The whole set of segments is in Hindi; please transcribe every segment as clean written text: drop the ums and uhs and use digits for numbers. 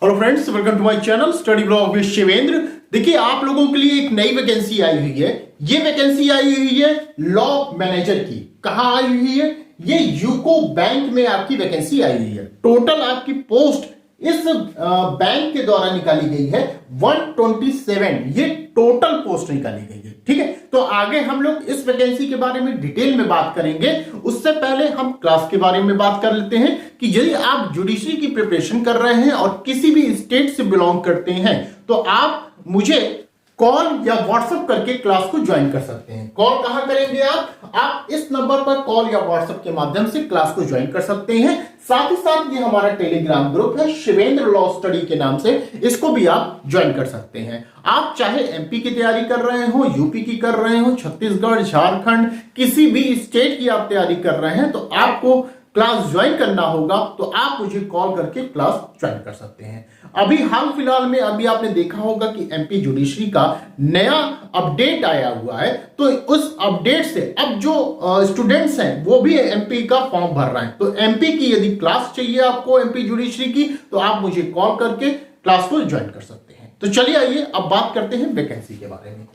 Hello friends, welcome to my channel study blog with Shivendra. देखिए, आप लोगों के लिए एक नई वैकेंसी आई हुई है। ये वैकेंसी आई हुई है लॉ मैनेजर की। कहां आई हुई है? ये यूको बैंक में आपकी वैकेंसी आई हुई है। टोटल आपकी पोस्ट इस बैंक के द्वारा निकाली गई है 127। ये टोटल पोस्ट निकाली गई है। ठीक है, तो आगे हम लोग इस वैकेंसी के बारे में डिटेल में बात करेंगे। उससे पहले हम क्लास के बारे में बात कर लेते हैं कि यदि आप जुडिशरी की प्रिपरेशन कर रहे हैं और किसी भी स्टेट से बिलोंग करते हैं तो आप मुझे कॉल या व्हाट्सएप करके क्लास को ज्वाइन कर सकते हैं। कॉल कहां करेंगे आप इस नंबर पर कॉल या व्हाट्सएप के माध्यम से क्लास को ज्वाइन कर सकते हैं। साथ ही साथ ये हमारा टेलीग्राम ग्रुप है शिवेंद्र लॉ स्टडी के नाम से, इसको भी आप ज्वाइन कर सकते हैं। आप चाहे एमपी की तैयारी कर रहे हो, यूपी की कर रहे हो, छत्तीसगढ़, झारखंड, किसी भी स्टेट की आप तैयारी कर रहे हैं तो आपको क्लास ज्वाइन करना होगा, तो आप मुझे कॉल करके क्लास ज्वाइन कर सकते हैं। अभी हाल फिलहाल में अभी आपने देखा होगा कि एमपी जुडिशरी का नया अपडेट आया हुआ है, तो उस अपडेट से अब जो स्टूडेंट्स हैं वो भी एमपी का फॉर्म भर रहे हैं। तो एमपी की यदि क्लास चाहिए आपको एमपी जुडिशरी की, तो आप मुझे कॉल करके क्लास को ज्वाइन कर सकते हैं। तो चलिए आइए अब बात करते हैं वैकेंसी के बारे में।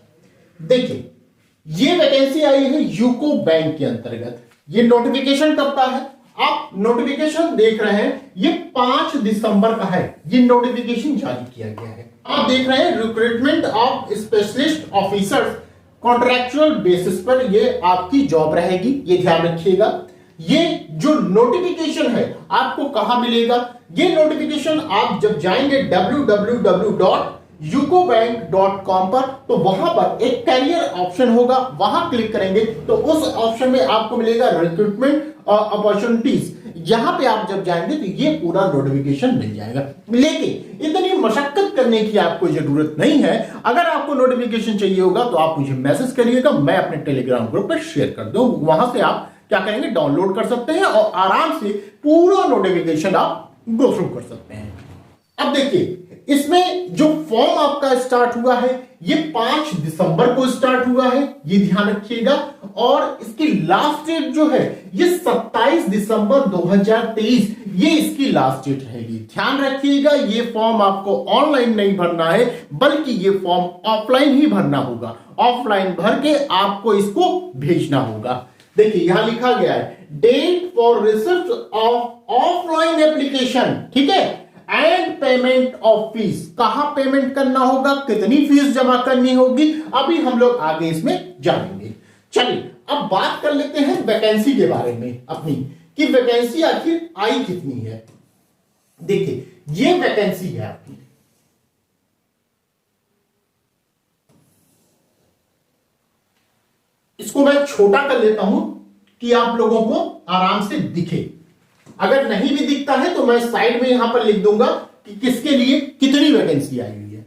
देखिए, ये वैकेंसी आई है यूको बैंक के अंतर्गत। ये नोटिफिकेशन कब का है? आप नोटिफिकेशन देख रहे हैं, ये 5 दिसंबर का है। ये नोटिफिकेशन जारी किया गया है। आप देख रहे हैं recruitment of specialist officers contractual basis पर ये आपकी जॉब रहेगी। ये ध्यान रखिएगा। ये जो नोटिफिकेशन है आपको कहां मिलेगा? ये नोटिफिकेशन आप जब जाएंगे www.ucobank.com पर, तो वहां पर एक कैरियर ऑप्शन होगा, वहां क्लिक करेंगे तो उस ऑप्शन में आपको मिलेगा रिक्रूटमेंट अपॉर्चुनिटीज। यहां पे आप जब जाएंगे तो ये पूरा नोटिफिकेशन मिल जाएगा। लेकिन इतनी मशक्कत करने की आपको जरूरत नहीं है। अगर आपको नोटिफिकेशन चाहिए होगा तो आप मुझे मैसेज करिएगा, मैं अपने टेलीग्राम ग्रुप पर शेयर कर दूं। वहां से आप क्या करेंगे, डाउनलोड कर सकते हैं और आराम से पूरा नोटिफिकेशन आप गो थ्रू कर सकते हैं। अब देखिए, इसमें जो फॉर्म आपका स्टार्ट हुआ है ये 5 दिसंबर को स्टार्ट हुआ है, ये ध्यान रखिएगा। और इसकी लास्ट डेट जो है ये 27 दिसंबर 2023 ये इसकी लास्ट डेट रहेगी। ध्यान रखिएगा, ये फॉर्म आपको ऑनलाइन नहीं भरना है, बल्कि ये फॉर्म ऑफलाइन ही भरना होगा। ऑफलाइन भर के आपको इसको भेजना होगा। देखिए, यहां लिखा गया है date for receipt of offline application, ठीक है, एंड पेमेंट ऑफ फीस। कहां पेमेंट करना होगा, कितनी फीस जमा करनी होगी, अभी हम लोग आगे इसमें जानेंगे। चलिए अब बात कर लेते हैं वैकेंसी के बारे में अपनी, कि वैकेंसी आखिर आई कितनी है। देखिए, ये वैकेंसी है आपकी, इसको मैं छोटा कर लेता हूं कि आप लोगों को आराम से दिखे। अगर नहीं भी दिखता है तो मैं साइड में यहां पर लिख दूंगा कि किसके लिए कितनी वैकेंसी आई हुई है।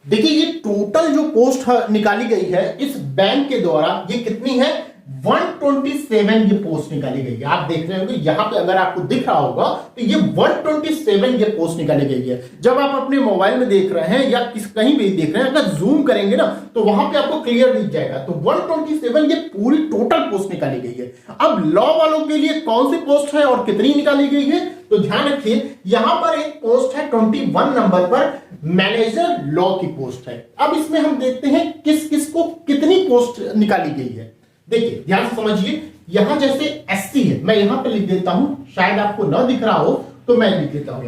देखिए, ये टोटल जो पोस्ट निकाली गई है इस बैंक के द्वारा, ये कितनी है? 127 ये पोस्ट निकाली गई है। आप देख रहे होंगे यहां पे, अगर आपको दिख रहा होगा तो ये 127 ये पोस्ट निकाली गई है। जब आप अपने मोबाइल में देख रहे हैं या कहीं भी देख रहे हैं, अगर जूम करेंगे ना तो वहां पे आपको क्लियर दिख जाएगा। तो 127 ये पूरी टोटल पोस्ट निकाली गई है। अब लॉ वालों के लिए कौन सी पोस्ट है और कितनी निकाली गई है, तो ध्यान रखिए, यहां पर एक पोस्ट है 21 नंबर पर, मैनेजर लॉ की पोस्ट है। अब इसमें हम देखते हैं किस किस को कितनी पोस्ट निकाली गई है। देखिए, ध्यान से समझिए, यहां जैसे एससी है, मैं यहां पर लिख देता हूं, शायद आपको ना दिख रहा हो तो मैं लिख देता हूं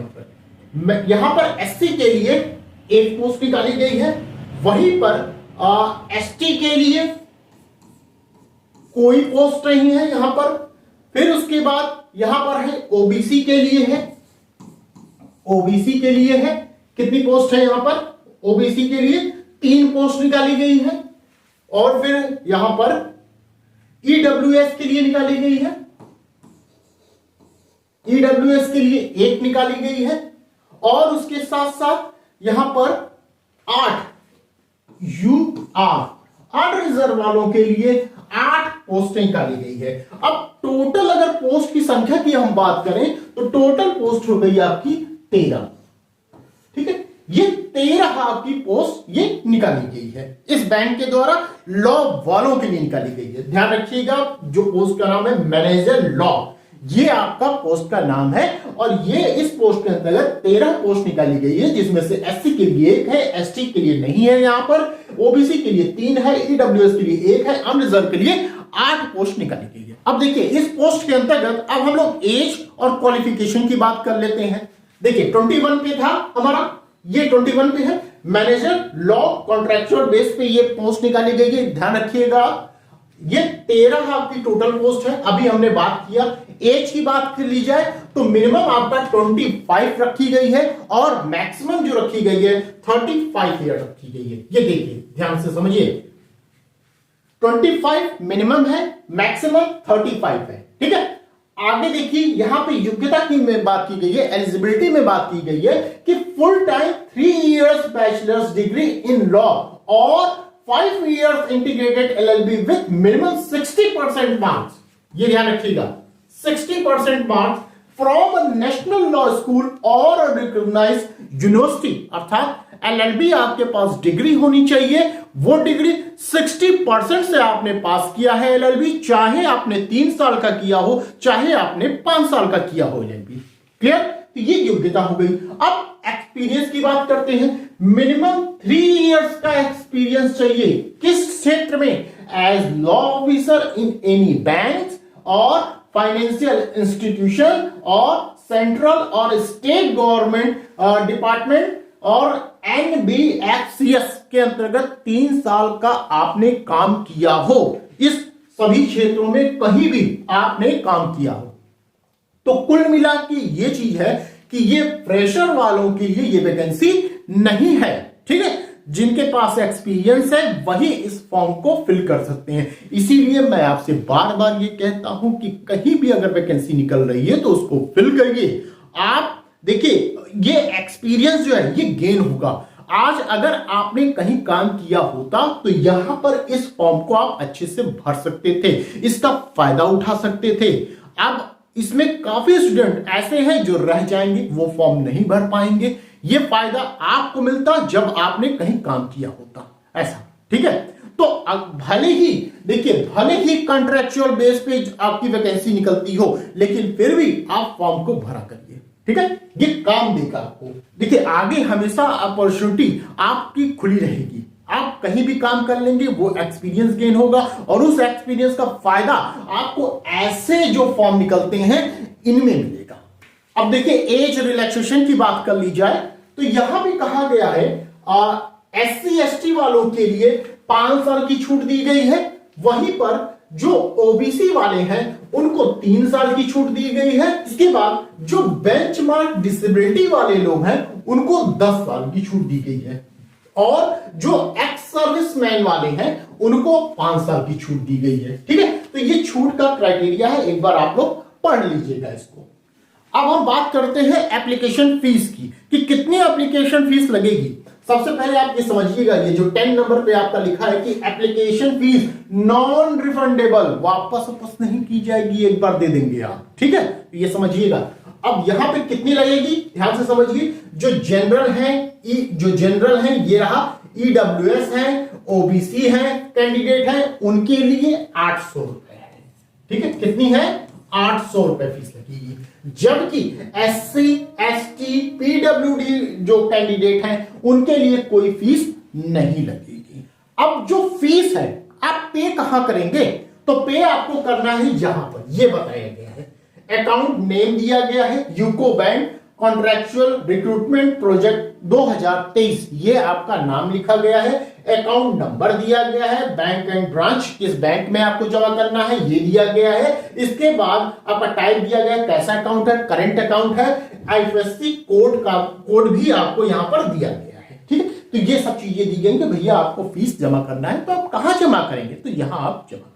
यहां पर एससी के लिए एक पोस्ट निकाली गई है। वहीं पर एसटी के लिए कोई पोस्ट नहीं है यहां पर। फिर उसके बाद यहां पर है ओबीसी के लिए है, ओबीसी के लिए है, कितनी पोस्ट है यहां पर? ओबीसी के लिए 3 पोस्ट निकाली गई है। और फिर यहां पर ईडब्ल्यूएस के लिए निकाली गई है, ईडब्ल्यूएस के लिए 1 निकाली गई है। और उसके साथ साथ यहां पर 8 यूआर अनरिजर्व वालों के लिए 8 पोस्टें निकाली गई है। अब टोटल अगर पोस्ट की संख्या की हम बात करें तो टोटल पोस्ट हो गई आपकी 13। ठीक है, ये 13 आपकी पोस्ट ये निकाली गई है इस बैंक के द्वारा, लॉ वालों के लिए निकाली गई है। ध्यान रखिएगा, जो पोस्ट का नाम है मैनेजर लॉ, ये आपका पोस्ट का नाम है और ये इस पोस्ट के अंतर्गत 13 पोस्ट निकाली गई है, जिसमें से एससी के लिए 1 है, एसटी के लिए नहीं है, यहां पर ओबीसी के लिए 3 है, ईडब्ल्यूएस के लिए 1 है, अनरिजर्व के लिए 8 पोस्ट निकाली गई है। अब देखिए इस पोस्ट के अंतर्गत अब हम लोग एज और क्वालिफिकेशन की बात कर लेते हैं। देखिए 21 पे था हमारा, ये 21 पे है। मैनेजर लॉ कॉन्ट्रैक्चुअल बेस पे ये पोस्ट निकाली गई है, ध्यान रखिएगा। ये 13 आपकी टोटल पोस्ट है। अभी हमने बात किया एज की बात कर ली जाए तो मिनिमम आपका 25 रखी गई है और मैक्सिमम जो रखी गई है 35 ईयर रखी गई है। ये देखिए ध्यान से समझिए, 25 मिनिमम है, मैक्सिमम 35 है, ठीक है। आगे देखिए यहां पे योग्यता की में बात की गई है, एलिजिबिलिटी में बात की गई है कि full time 3 years bachelors degree in law और 5 years integrated LLB with minimum 60% marks. ये ध्यान रखिएगा, 60% marks from a national law school or a recognized university, अर्थात LLB आपके पास डिग्री होनी चाहिए। वो डिग्री 60% से आपने पास किया है LLB, चाहे आपने 3 साल का किया हो, चाहे आपने 5 साल का किया हो LLB। क्लियर? तो ये योग्यता हो गई। अब एक्सपीरियंस की बात करते हैं। मिनिमम 3 इयर्स का एक्सपीरियंस चाहिए, किस क्षेत्र में? As law officer in any bank और फाइनेंशियल इंस्टीट्यूशन और सेंट्रल और स्टेट गवर्नमेंट डिपार्टमेंट और NBFCS के अंतर्गत 3 साल का आपने काम किया हो। इस सभी क्षेत्रों में कहीं भी आपने काम किया हो। तो कुल मिला के ये चीज है कि ये फ्रेशर वालों के लिए ये वैकेंसी नहीं है, ठीक है। जिनके पास एक्सपीरियंस है वही इस फॉर्म को फिल कर सकते हैं। इसीलिए मैं आपसे बार बार ये कहता हूं कि कहीं भी अगर वैकेंसी निकल रही है तो उसको फिल करिए। आप देखिए ये एक्सपीरियंस जो है ये गेन होगा। आज अगर आपने कहीं काम किया होता तो यहां पर इस फॉर्म को आप अच्छे से भर सकते थे, इसका फायदा उठा सकते थे। अब इसमें काफी स्टूडेंट ऐसे हैं जो रह जाएंगे, वो फॉर्म नहीं भर पाएंगे। ये फायदा आपको मिलता जब आपने कहीं काम किया होता, ऐसा, ठीक है। तो भले ही देखिए, भले ही कॉन्ट्रैक्चुअल बेस पे आपकी वैकेंसी निकलती हो, लेकिन फिर भी आप फॉर्म को भरा करिए, ठीक है। ये काम देगा आपको। देखिए आगे हमेशा अपॉर्चुनिटी आपकी खुली रहेगी, आप कहीं भी काम कर लेंगे, वो एक्सपीरियंस गेन होगा और उस एक्सपीरियंस का फायदा आपको ऐसे जो फॉर्म निकलते हैं इनमें मिलेगा। अब देखिए एज रिलैक्सेशन की बात कर ली जाए तो यहां भी कहा गया है SC ST वालों के लिए 5 साल की छूट दी गई है, वहीं पर जो OBC वाले हैं उनको 3 साल की छूट दी गई है। इसके बाद जो बेंचमार्क डिसेबिलिटी वाले लोग हैं उनको 10 साल की छूट दी गई है और जो एक्स सर्विसमैन वाले हैं उनको 5 साल की छूट दी गई है, ठीक है। तो ये छूट का क्राइटेरिया है, एक बार आप लोग पढ़ लीजिएगा इसको। अब हम बात करते हैं एप्लीकेशन फीस की कि कितनी एप्लीकेशन फीस लगेगी। सबसे पहले आप ये समझिएगा, ये जो 10 नंबर पे आपका लिखा है कि एप्लीकेशन फीस नॉन रिफंडेबल, वापस नहीं की जाएगी, एक बार दे देंगे आप, ठीक है। तो ये समझिएगा। अब यहां पे कितनी लगेगी ध्यान से समझिए। जो जनरल है ये रहा, ईडब्ल्यूएस है, ओबीसी है, कैंडिडेट है, उनके लिए 800 रुपए है, ठीक है। कितनी है? 800 रुपए फीस लगेगी। जबकि एससी एसटी पीडब्ल्यूडी जो कैंडिडेट हैं उनके लिए कोई फीस नहीं लगेगी। अब जो फीस है आप पे कहां करेंगे? तो पे आपको करना है यहां पर, ये बताया गया है। अकाउंट नेम दिया गया है UCO bank contractual recruitment project 2023, ये आपका नाम लिखा गया है। अकाउंट नंबर दिया गया है, बैंक एंड ब्रांच किस बैंक में आपको जमा करना है ये दिया गया है। इसके बाद आपका टाइप दिया गया है, कैसा अकाउंट है, करंट अकाउंट है। आईएफएससी कोड का कोड भी आपको यहां पर दिया गया है, ठीक है। तो ये सब चीजें दी गई कि भैया आपको फीस जमा करना है तो आप कहां जमा करेंगे? तो यहां आप जमा करेंगे।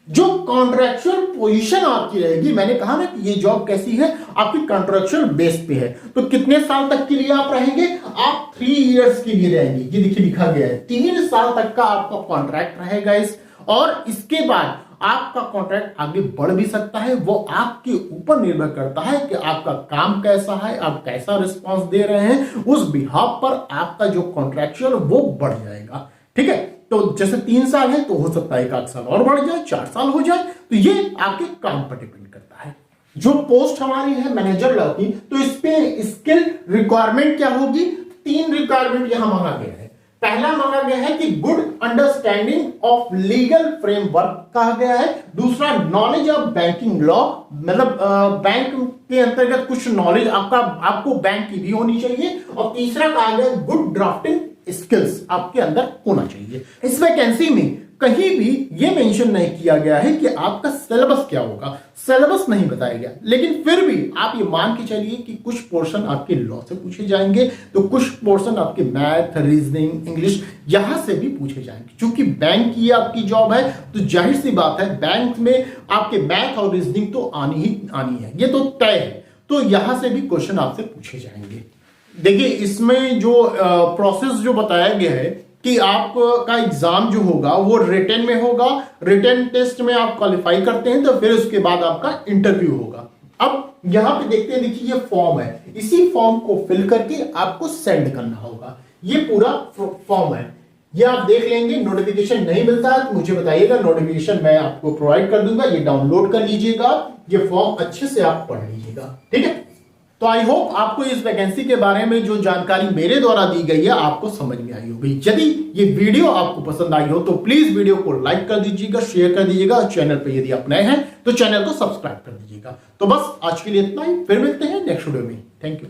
जो कॉन्ट्रैक्चुअल पोजीशन आपकी रहेगी, मैंने कहा ना कि ये जॉब कैसी है, आपकी कॉन्ट्रैक्चुअल बेस पे है। तो कितने साल तक के लिए आप रहेंगे? आप 3 इयर्स के लिए रहेंगे। ये देखिए लिखा गया है 3 साल तक का आपका कॉन्ट्रैक्ट रहेगा इस, और इसके बाद आपका कॉन्ट्रैक्ट आगे बढ़ भी सकता है। वो आपके ऊपर निर्भर करता है कि आपका काम कैसा है, आप कैसा रिस्पॉन्स दे रहे हैं, उस बिहाफ पर आपका जो कॉन्ट्रैक्चुअल वो बढ़ जाएगा, ठीक है। तो जैसे 3 साल है तो हो सकता है 1 आध साल और बढ़ जाए, 4 साल हो जाए, तो ये आपके काम पर डिपेंड करता है। जो पोस्ट हमारी है मैनेजर लॉ की, तो इस पे स्किल रिक्वायरमेंट क्या होगी? 3 रिक्वायरमेंट यहां मांगा गया है। पहला मांगा गया है कि good understanding of legal framework कहा गया है। दूसरा, नॉलेज ऑफ बैंकिंग लॉ, मतलब बैंक के अंतर्गत कुछ नॉलेज आपको बैंक की भी होनी चाहिए। और तीसरा कहा गया गुड ड्राफ्टिंग स्किल्स आपके अंदर होना चाहिए। इस वैकेंसी में कहीं भी यह मेंशन नहीं किया गया है कि आपका सिलेबस क्या होगा, सिलेबस नहीं बताया गया, लेकिन फिर भी आप ये मान के चलिए कि कुछ पोर्शन आपके लॉ से पूछे जाएंगे, तो कुछ पोर्शन आपके मैथ, रीजनिंग, इंग्लिश यहां से भी पूछे जाएंगे। क्योंकि बैंक की आपकी जॉब है, तो जाहिर सी बात है बैंक में आपके मैथ और रीजनिंग तो आनी ही आनी है, ये तो तय है। तो यहां से भी क्वेश्चन आपसे पूछे जाएंगे। देखिए, इसमें जो प्रोसेस जो बताया गया है कि आपका एग्जाम जो होगा वो रिटन में होगा, रिटन टेस्ट में आप क्वालिफाई करते हैं तो फिर उसके बाद आपका इंटरव्यू होगा। अब यहां पे देखते हैं, देखिए ये फॉर्म है, इसी फॉर्म को फिल करके आपको सेंड करना होगा। ये पूरा फॉर्म है, ये आप देख लेंगे। नोटिफिकेशन नहीं मिलता है तो मुझे बताइएगा, नोटिफिकेशन मैं आपको प्रोवाइड कर दूंगा, ये डाउनलोड कर लीजिएगा, ये फॉर्म अच्छे से आप पढ़ लीजिएगा, ठीक है। तो आई होप आपको इस वैकेंसी के बारे में जो जानकारी मेरे द्वारा दी गई है आपको समझ में आई होगी। यदि ये वीडियो आपको पसंद आई हो तो प्लीज वीडियो को लाइक कर दीजिएगा, शेयर कर दीजिएगा, और चैनल पे यदि आप नए हैं तो चैनल को सब्सक्राइब कर दीजिएगा। तो बस आज के लिए इतना ही, फिर मिलते हैं नेक्स्ट वीडियो में। Thank you.